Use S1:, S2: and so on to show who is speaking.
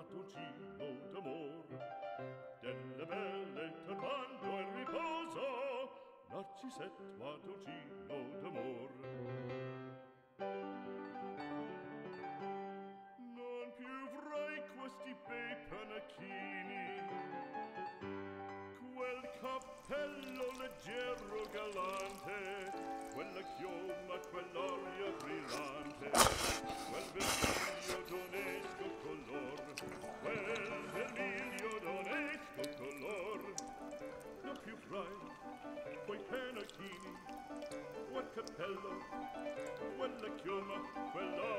S1: mattoncino d'amor, delle belle turbando il riposo, Narcisetto mattoncino d'amor. Non più avrai questi bei panacchini, quel cappello leggero galante, quella chioma, quell'aria brillante, quel vermiglio d'onesto color, quel vermiglio d'onesto color. Non più avrai quei panacchini, quel cappello, quella chioma, quell'aria